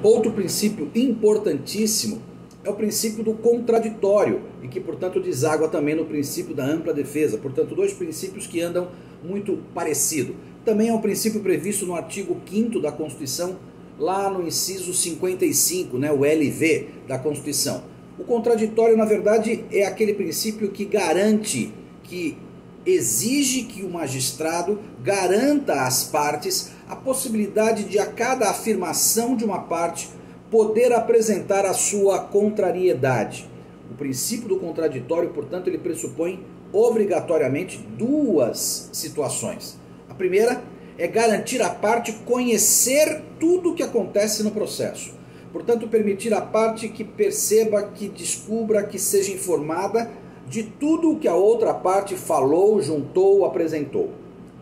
Outro princípio importantíssimo é o princípio do contraditório e que, portanto, deságua também no princípio da ampla defesa. Portanto, dois princípios que andam muito parecido. Também é um princípio previsto no artigo 5º da Constituição, lá no inciso 55, né, o LV da Constituição. O contraditório, na verdade, é aquele princípio que garante, que exige que o magistrado garanta às partes a possibilidade de, a cada afirmação de uma parte, poder apresentar a sua contrariedade. O princípio do contraditório, portanto, ele pressupõe obrigatoriamente duas situações. A primeira é garantir à parte conhecer tudo o que acontece no processo. Portanto, permitir à parte que perceba, que descubra, que seja informada de tudo o que a outra parte falou, juntou, apresentou.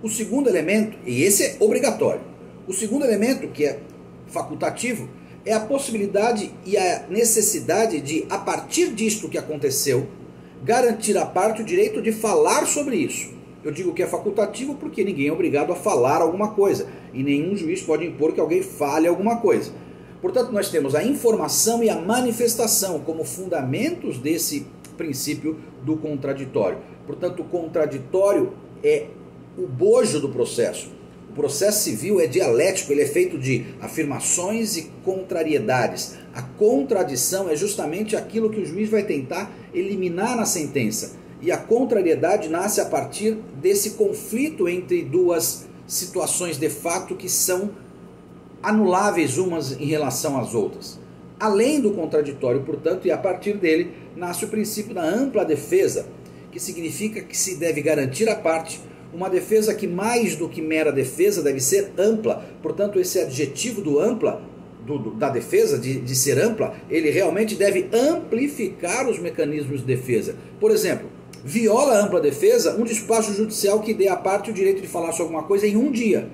O segundo elemento, e esse é obrigatório, o segundo elemento, que é facultativo, é a possibilidade e a necessidade de, a partir disto que aconteceu, garantir à parte o direito de falar sobre isso. Eu digo que é facultativo porque ninguém é obrigado a falar alguma coisa, e nenhum juiz pode impor que alguém fale alguma coisa. Portanto, nós temos a informação e a manifestação como fundamentos desse princípio do contraditório. Portanto, o contraditório é o bojo do processo. O processo civil é dialético, ele é feito de afirmações e contrariedades. A contradição é justamente aquilo que o juiz vai tentar eliminar na sentença. E a contrariedade nasce a partir desse conflito entre duas situações de fato que são anuláveis umas em relação às outras. Além do contraditório, portanto, e a partir dele, nasce o princípio da ampla defesa, que significa que se deve garantir à parte uma defesa que, mais do que mera defesa, deve ser ampla. Portanto, esse adjetivo do ampla, da defesa, de ser ampla, ele realmente deve amplificar os mecanismos de defesa. Por exemplo, viola a ampla defesa um despacho judicial que dê à parte o direito de falar sobre alguma coisa em um dia.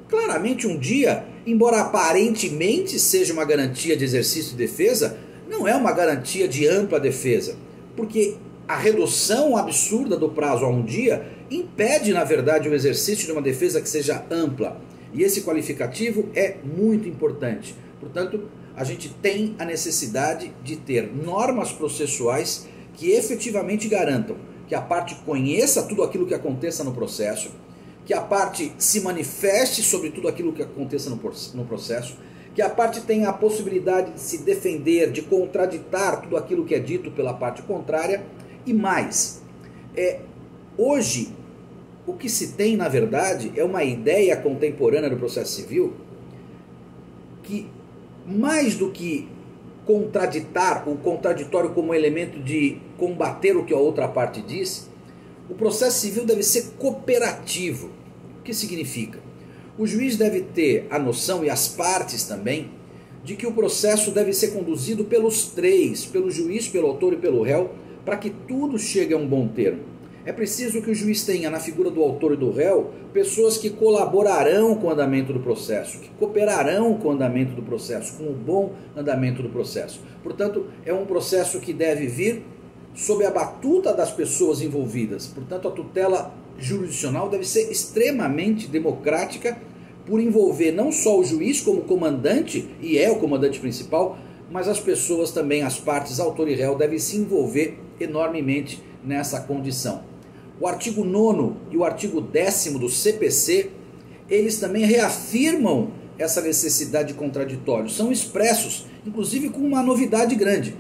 Claramente, um dia, embora aparentemente seja uma garantia de exercício de defesa, não é uma garantia de ampla defesa, porque a redução absurda do prazo a um dia impede, na verdade, o exercício de uma defesa que seja ampla. E esse qualificativo é muito importante. Portanto, a gente tem a necessidade de ter normas processuais que efetivamente garantam que a parte conheça tudo aquilo que aconteça no processo, que a parte se manifeste sobre tudo aquilo que aconteça no processo, que a parte tenha a possibilidade de se defender, de contraditar tudo aquilo que é dito pela parte contrária e mais. Hoje, o que se tem, na verdade, é uma ideia contemporânea do processo civil que, mais do que contraditar o contraditório como elemento de combater o que a outra parte diz, o processo civil deve ser cooperativo. O que significa? O juiz deve ter a noção, e as partes também, de que o processo deve ser conduzido pelos três, pelo juiz, pelo autor e pelo réu, para que tudo chegue a um bom termo. É preciso que o juiz tenha, na figura do autor e do réu, pessoas que colaborarão com o andamento do processo, que cooperarão com o andamento do processo, com o bom andamento do processo. Portanto, é um processo que deve vir sob a batuta das pessoas envolvidas. Portanto, a tutela jurisdicional deve ser extremamente democrática, por envolver não só o juiz como comandante, e é o comandante principal, mas as pessoas também, as partes, autor e réu, devem se envolver enormemente nessa condição. O artigo 9º e o artigo 10º do CPC, eles também reafirmam essa necessidade de contraditório, são expressos, inclusive com uma novidade grande.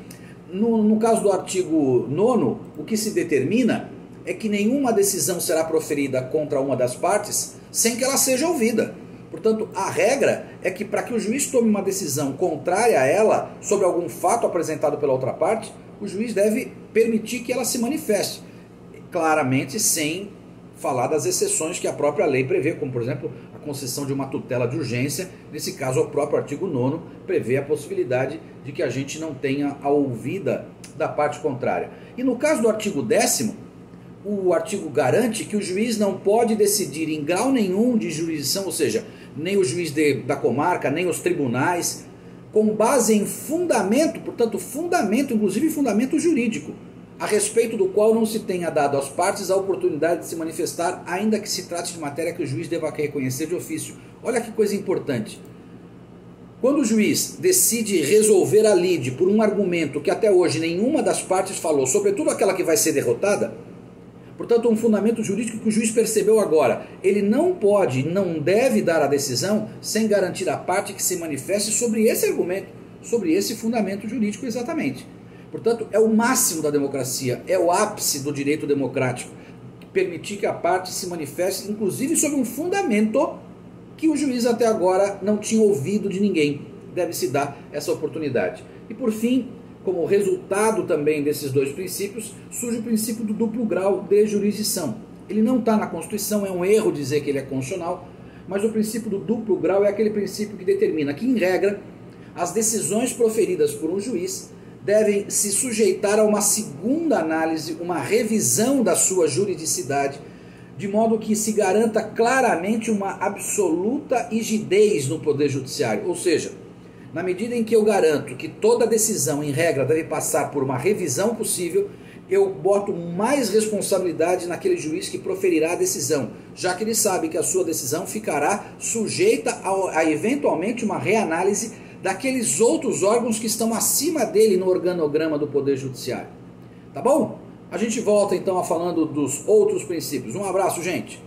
No caso do artigo 9º, o que se determina é que nenhuma decisão será proferida contra uma das partes sem que ela seja ouvida. Portanto, a regra é que, para que o juiz tome uma decisão contrária a ela sobre algum fato apresentado pela outra parte, o juiz deve permitir que ela se manifeste, claramente sem falar das exceções que a própria lei prevê, como, por exemplo, a concessão de uma tutela de urgência. Nesse caso, o próprio artigo 9º prevê a possibilidade de que a gente não tenha a ouvida da parte contrária. E no caso do artigo 10º, o artigo garante que o juiz não pode decidir em grau nenhum de jurisdição, ou seja, nem o juiz da comarca, nem os tribunais, com base em fundamento, portanto, fundamento, inclusive fundamento jurídico, a respeito do qual não se tenha dado às partes a oportunidade de se manifestar, ainda que se trate de matéria que o juiz deva reconhecer de ofício. Olha que coisa importante. Quando o juiz decide resolver a lide por um argumento que até hoje nenhuma das partes falou, sobretudo aquela que vai ser derrotada, portanto, um fundamento jurídico que o juiz percebeu agora, ele não pode, não deve dar a decisão sem garantir à parte que se manifeste sobre esse argumento, sobre esse fundamento jurídico exatamente. Portanto, é o máximo da democracia, é o ápice do direito democrático, permitir que a parte se manifeste, inclusive sobre um fundamento que o juiz até agora não tinha ouvido de ninguém. Deve-se dar essa oportunidade. E por fim, como resultado também desses dois princípios, surge o princípio do duplo grau de jurisdição. Ele não está na Constituição, é um erro dizer que ele é constitucional, mas o princípio do duplo grau é aquele princípio que determina que, em regra, as decisões proferidas por um juiz devem se sujeitar a uma segunda análise, uma revisão da sua juridicidade, de modo que se garanta claramente uma absoluta rigidez no Poder Judiciário. Ou seja, na medida em que eu garanto que toda decisão, em regra, deve passar por uma revisão possível, eu boto mais responsabilidade naquele juiz que proferirá a decisão, já que ele sabe que a sua decisão ficará sujeita a eventualmente uma reanálise daqueles outros órgãos que estão acima dele no organograma do Poder Judiciário. Tá bom? A gente volta então a falando dos outros princípios. Um abraço, gente!